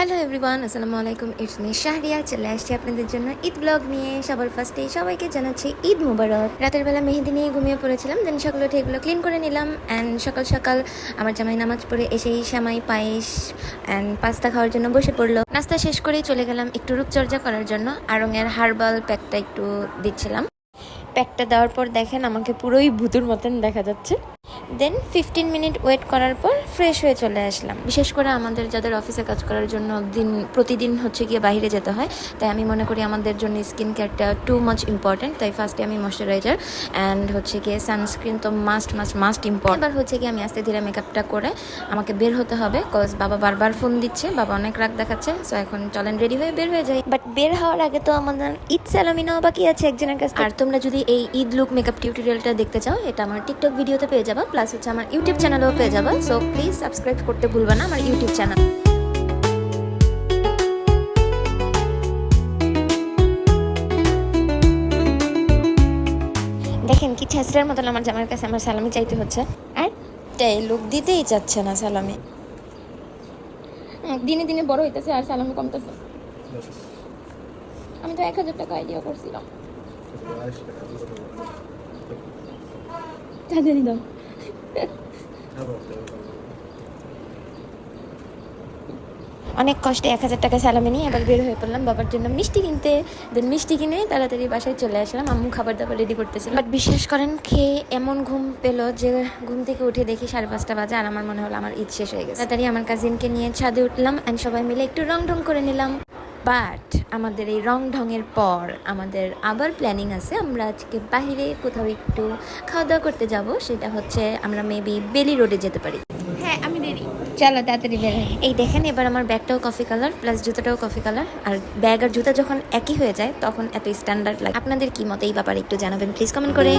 Hello everyone, আসসালামু আলাইকুম। It's me Shahria. চলে আসছি আপনাদের জন্য ঈদ ব্লগ নিয়ে। সবার ফার্স্টেই সবাইকে জানাচ্ছি ঈদ মুবারক। রাতের বেলা মেহেদি নিয়ে ঘুমিয়ে পড়েছিলাম, দেন সকালে উঠে এগুলো ক্লিন করে নিলাম। অ্যান্ড সকাল সকাল আমার জামাই নামাজ পড়ে এসেই সেমাই পায়েস অ্যান্ড পাস্তা খাওয়ার জন্য বসে পড়লো। নাস্তা শেষ করেই চলে গেলাম একটু রূপচর্চা করার জন্য। আড়ংয়ের হার্বাল প্যাকটা একটু দিচ্ছিলাম। প্যাকটা দেওয়ার পর দেখেন আমাকে পুরোই ভূতুর মতন দেখা যাচ্ছে। দেন 15 মিনিট ওয়েট করার পর ফ্রেশ হয়ে চলে আসলাম। বিশেষ করে আমাদের যাদের অফিসে কাজ করার জন্য প্রতিদিন হচ্ছে গিয়ে বাইরে যেতে হয়, তাই আমি মনে করি আমাদের জন্য স্কিন কেয়ারটা টু মাচ ইম্পর্টেন্ট। তাই ফার্স্টে আমি ময়শ্চারাইজার অ্যান্ড হচ্ছে গিয়ে সানস্ক্রিন তো মাস্ট ইম্পর্টেন্ট। এবার হচ্ছে গিয়ে আমি আস্তে ধীরে মেকআপটা করে আমাকে বের হতে হবে, কজ বাবা বারবার ফোন দিচ্ছে, বাবা অনেক রাগ দেখাচ্ছে। সো এখন চলেন রেডি হয়ে বের হয়ে যাই। বাট বের হওয়ার আগে তো আমাদের ঈদ সালামি নেওয়া বাকি আছে একজনের কাছে। আর তোমরা যদি এই ঈদ লুক মেকআপ টিউটোরিয়ালটা দেখতে চাও, এটা আমার টিকটক ভিডিওতে পেয়ে যাবা, প্লাস হচ্ছে আমার ইউটিউব চ্যানেলেও পেয়ে যাবা। সো প্লিজ সাবস্ক্রাইব করতে ভুলবা না আমার ইউটিউব চ্যানেল। দেখেন কি ছেঁচড়ার মতন আমার জামার কাছে আমার সালামি চাইতে হচ্ছে, আর তাই লুক দিতেই চাচ্ছে না সালামি। দিনে দিনে বড় হইতেছে আর সালামি কমতেছে। আমি তো 1000 টাকা আইডিয়া করছিলাম। জানি দাও। অনেক কষ্টে 1000 টাকা সালামি নিয়ে এবার বের হয়ে পড়লাম বাবার জন্য মিষ্টি কিনতে। দেন মিষ্টি কিনে তাড়াতাড়ি বাসায় চলে আসলাম। আম্মু খাবার দাবার রেডি করতেছিল। বাট বিশ্বাস করেন খেয়ে এমন ঘুম পেলো যে ঘুম থেকে উঠে দেখি 5:30 বাজে, আর আমার মনে হলো আমার ঈদ শেষ হয়ে গেছে। তাড়াতাড়ি আমার কাজিনকে নিয়ে ছাদে উঠলাম অ্যান্ড সবাই মিলে একটু রং ঢং করে নিলাম। বাট আমাদের এই রং ঢঙের পর আমাদের আবার প্ল্যানিং আছে, আমরা আজকে বাইরে কোথাও একটু খাওয়া দাওয়া করতে যাব। সেটা হচ্ছে আমরা মেবি বেলি রোডে যেতে পারি। হ্যাঁ আমি রেডি। চলো তাড়াতাড়ি বের হই। এই দেখেন এবার আমার ব্যাগটাও কফি কালার প্লাস জুতাটাও কফি কালার। আর ব্যাগ আর জুতা যখন একই হয়ে যায় তখন এত স্ট্যান্ডার্ড লাগে। আপনাদের কি মত এই ব্যাপারে একটু জানাবেন প্লিজ কমেন্ট করে।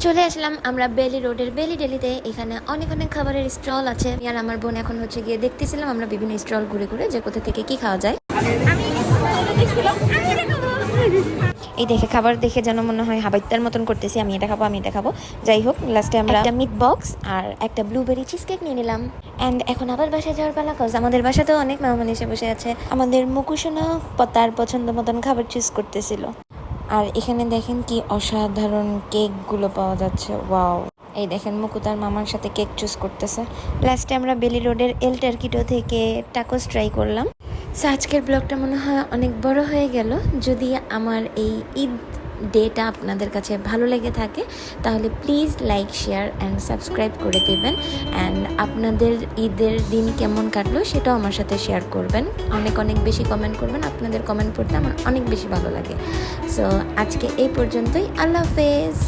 চলে আসলাম আমরা বেলি রোডের বেলি ডেলিতে। এখানে অনেক অনেক খাবারের স্টল আছে। আর আমার বোন এখন হচ্ছে গিয়ে দেখতেছিলাম আমরা বিভিন্ন স্টল ঘুরে ঘুরে যে কোথা থেকে কি খাওয়া যায়। এই দেখে খাবার দেখে যেন মনে হয় হাবাইতার মতন করতেছি, আমি এটা খাবো। যাই হোক, লাস্টে আমরা একটা মিট বক্স আর একটা ব্লুবেরি চিজ কেক নিয়ে নিলাম। অ্যান্ড এখন আবার বাসায় যাওয়ার পালা, কজ আমাদের বাসাতেও অনেক মেহমান এসে বসে আছে। আমাদের মুকুসোনা তার পছন্দ মতন খাবার চুজ করতেছিল। আর এখানে দেখেন কি অসাধারণ কেকগুলো পাওয়া যাচ্ছে, ওয়াও। এই দেখেন মুকু তার মামার সাথে কেক চুজ করতেছে। লাস্টে আমরা বেলি রোডের এল টার্কিটো থেকে টাকোস ট্রাই করলাম। সো আজকের ব্লগটা মনে হয় অনেক বড় হয়ে গেল। যদি আমার এই ঈদ ডেটা আপনাদের কাছে ভালো লেগে থাকে তাহলে please like share and subscribe করে দেবেন। অ্যান্ড আপনাদের ঈদের দিন কেমন কাটলো সেটাও আমার সাথে শেয়ার করবেন। অনেক বেশি কমেন্ট করবেন, আপনাদের কমেন্ট পড়তে আমার অনেক বেশি ভালো লাগে। সো আজকে এই পর্যন্তই, আল্লাহ হাফেজ।